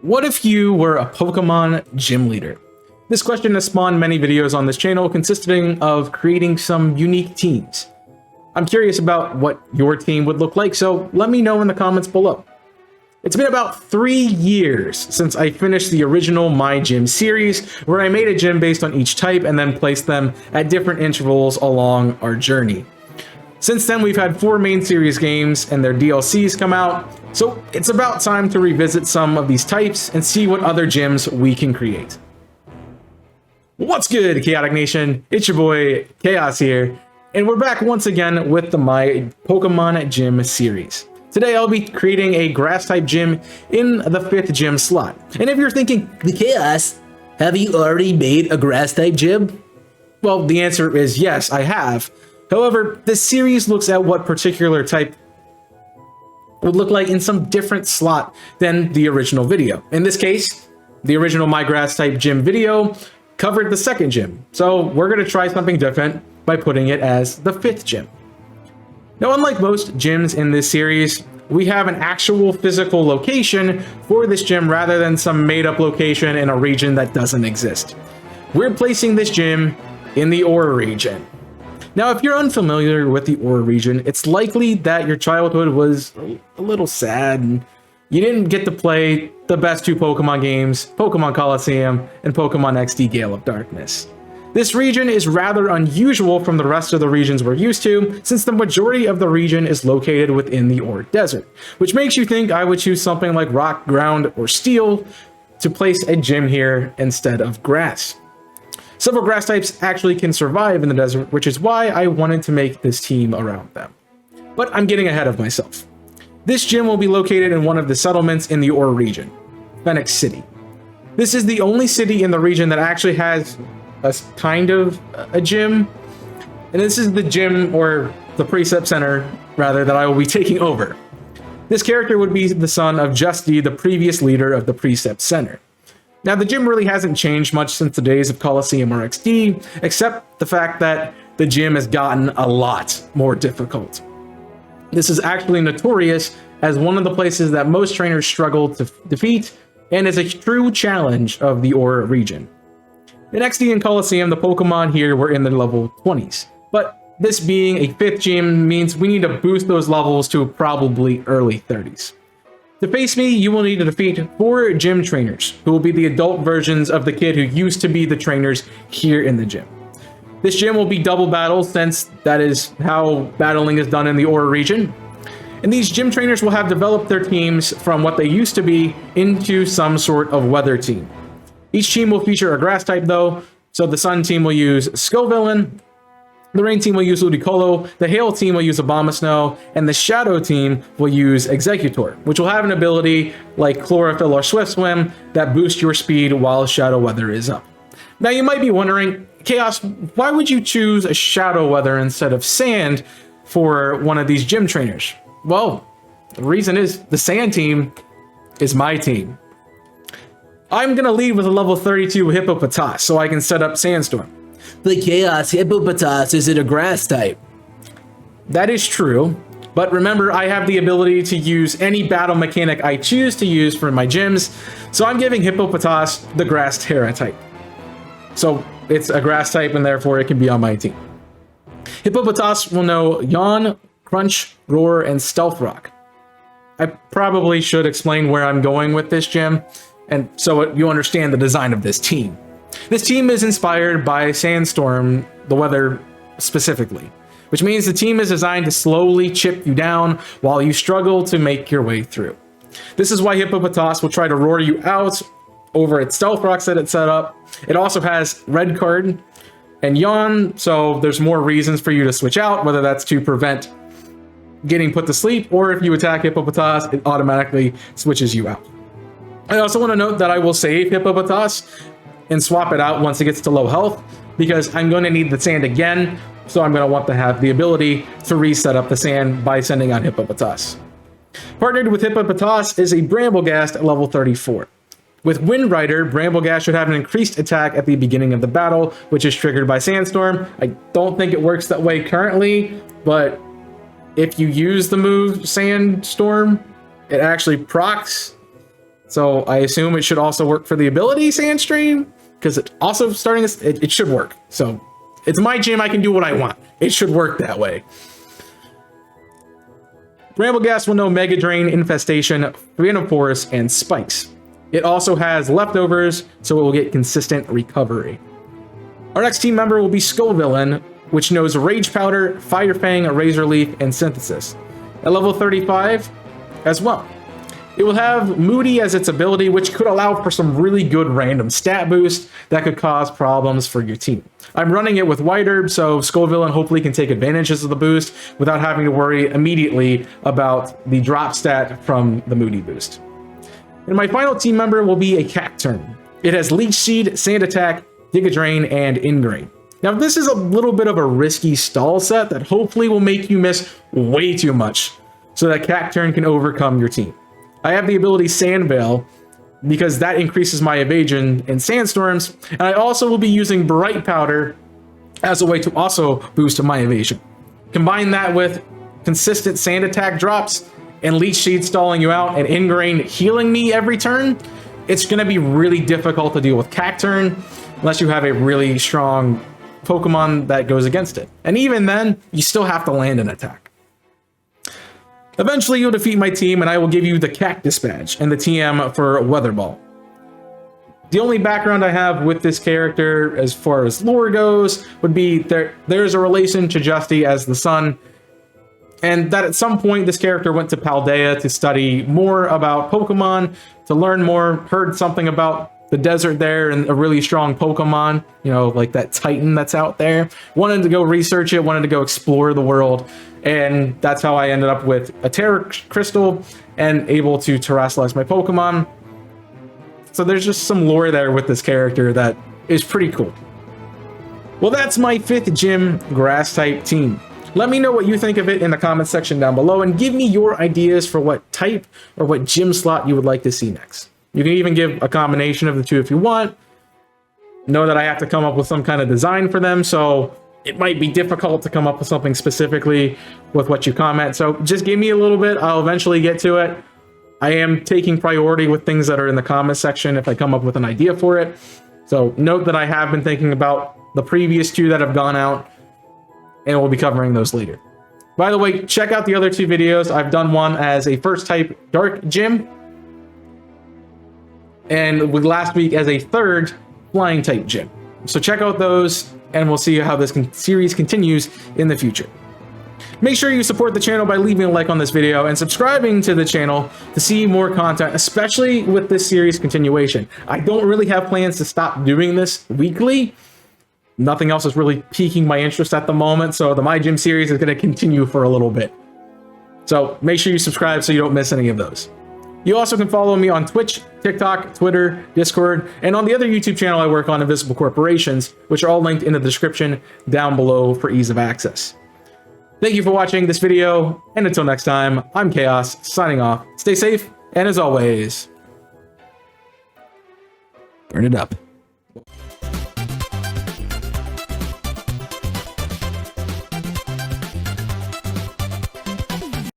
What if you were a Pokemon gym leader? This question has spawned many videos on this channel consisting of creating some unique teams. I'm curious about what your team would look like, so let me know in the comments below. It's been about 3 years since I finished the original My Gym series, where I made a gym based on each type and then placed them at different intervals along our journey. Since then, we've had 4 main series games and their DLCs come out, so it's about time to revisit some of these types and see what other gyms we can create. What's good, Chaotic Nation? It's your boy, Chaos here, and we're back once again with the My Pokemon Gym series. Today, I'll be creating a Grass-type gym in the 5th gym slot. And if you're thinking, The Chaos, have you already made a Grass-type gym? well, the answer is yes, I have. However, this series looks at what particular type would look like in some different slot than the original video. In this case, the original My Grass-type gym video covered the 2nd gym. So we're going to try something different by putting it as the 5th gym. Now, unlike most gyms in this series, we have an actual physical location for this gym rather than some made-up location in a region that doesn't exist. We're placing this gym in the Aura region. Now, if you're unfamiliar with the Aura region, it's likely that your childhood was a little sad and you didn't get to play the best 2 Pokemon games, Pokemon Coliseum and Pokemon XD Gale of Darkness. This region is rather unusual from the rest of the regions we're used to, since the majority of the region is located within the Aura Desert, which makes you think I would choose something like Rock, Ground, or Steel to place a gym here instead of Grass. Several grass types actually can survive in the desert, which is why I wanted to make this team around them. But I'm getting ahead of myself. This gym will be located in one of the settlements in the Aura region, Phoenix City. This is the only city in the region that actually has a kind of a gym, and this is the gym, or the Precept Center, rather, that I will be taking over. This character would be the son of Justy, the previous leader of the Precept Center. Now, the gym really hasn't changed much since the days of Coliseum or XD, except the fact that the gym has gotten a lot more difficult. This is actually notorious as one of the places that most trainers struggle to defeat, and is a true challenge of the Aura region. In XD and Coliseum, the Pokemon here were in the level 20s, but this being a 5th gym means we need to boost those levels to probably early 30s. To face me, you will need to defeat 4 gym trainers, who will be the adult versions of the kid who used to be the trainers here in the gym. This gym will be double battle, since that is how battling is done in the Aura region. And these gym trainers will have developed their teams from what they used to be into some sort of weather team. Each team will feature a grass type though, so the Sun team will use Scovillain, the Rain team will use Ludicolo, the Hail team will use Abomasnow, and the Shadow team will use Executor, which will have an ability like Chlorophyll or Swift Swim that boosts your speed while Shadow Weather is up. Now you might be wondering, Chaos, why would you choose a Shadow Weather instead of Sand for one of these gym trainers? Well, the reason is the Sand team is my team. I'm going to lead with a level 32 Hippopotas so I can set up Sandstorm. The Chaos, Hippopotas isn't a Grass type. That is true, but remember I have the ability to use any battle mechanic I choose to use for my gyms, so I'm giving Hippopotas the Grass Terra type. So it's a Grass type and therefore it can be on my team. Hippopotas will know Yawn, Crunch, Roar, and Stealth Rock. I probably should explain where I'm going with this gym, and so you understand the design of this team. This team is inspired by Sandstorm, the weather specifically, which means the team is designed to slowly chip you down while you struggle to make your way through. This is why Hippopotas will try to roar you out over its Stealth Rocks that it's set up. It also has Red Card and Yawn, so there's more reasons for you to switch out, whether that's to prevent getting put to sleep, or if you attack Hippopotas, it automatically switches you out. I also want to note that I will save Hippopotas and swap it out once it gets to low health, because I'm going to need the Sand again, so I'm going to want to have the ability to reset up the Sand by sending out Hippopotas. Partnered with Hippopotas is a Brambleghast at level 34. With Wind Rider, Brambleghast should have an increased attack at the beginning of the battle, which is triggered by Sandstorm. I don't think it works that way currently, but if you use the move Sandstorm, it actually procs So I assume it should also work for the ability Sandstream, because it also starting this, it should work. So it's my gym, I can do what I want. It should work that way. Brambleghast will know Mega Drain, Infestation, Phantom Force, and Spikes. It also has leftovers, so it will get consistent recovery. Our next team member will be Skullvillain, which knows Rage Powder, Fire Fang, Razor Leaf, and Synthesis. At level 35 as well. It will have Moody as its ability, which could allow for some really good random stat boost that could cause problems for your team. I'm running it with White Herb, so Skullvillain hopefully can take advantages of the boost without having to worry immediately about the drop stat from the Moody boost. And my final team member will be a Cacturn. It has Leech Seed, Sand Attack, Giga Drain, and Ingrain. Now this is a little bit of a risky stall set that hopefully will make you miss way too much so that Cacturn can overcome your team. I have the ability Sand Veil because that increases my evasion in sandstorms, and I also will be using Bright Powder as a way to also boost my evasion. Combine that with consistent Sand Attack drops and Leech Seed stalling you out and Ingrain healing me every turn, it's going to be really difficult to deal with Cacturn unless you have a really strong Pokemon that goes against it. And even then, you still have to land an attack. Eventually, you'll defeat my team, and I will give you the Cactus Badge and the TM for Weather Ball. The only background I have with this character, as far as lore goes, would be there's a relation to Justy as the sun, and that at some point this character went to Paldea to study more about Pokemon, to learn more, heard something about the desert there and a really strong Pokemon, you know, like that Titan that's out there. Wanted to go research it, wanted to go explore the world, and that's how I ended up with a Terra Crystal and able to terrestrialize my Pokemon. So there's just some lore there with this character that is pretty cool. Well, that's my 5th gym grass type team. Let me know what you think of it in the comment section down below and give me your ideas for what type or what gym slot you would like to see next. You can even give a combination of the two if you want. Know that I have to come up with some kind of design for them, so it might be difficult to come up with something specifically with what you comment. So just give me a little bit. I'll eventually get to it. I am taking priority with things that are in the comment section if I come up with an idea for it. So note that I have been thinking about the previous 2 that have gone out, and we'll be covering those later. By the way, check out the other 2 videos. I've done one as a first type dark gym, and with last week as a 3rd flying type gym. So check out those, and we'll see how this series continues in the future. Make sure you support the channel by leaving a like on this video and subscribing to the channel to see more content, especially with this series continuation. I don't really have plans to stop doing this weekly. Nothing else is really piquing my interest at the moment, so the My Gym series is going to continue for a little bit. So make sure you subscribe so you don't miss any of those. You also can follow me on Twitch, TikTok, Twitter, Discord, and on the other YouTube channel I work on, Invisible Corporations, which are all linked in the description down below for ease of access. Thank you for watching this video, and until next time, I'm Chaos, signing off. Stay safe, and as always, burn it up.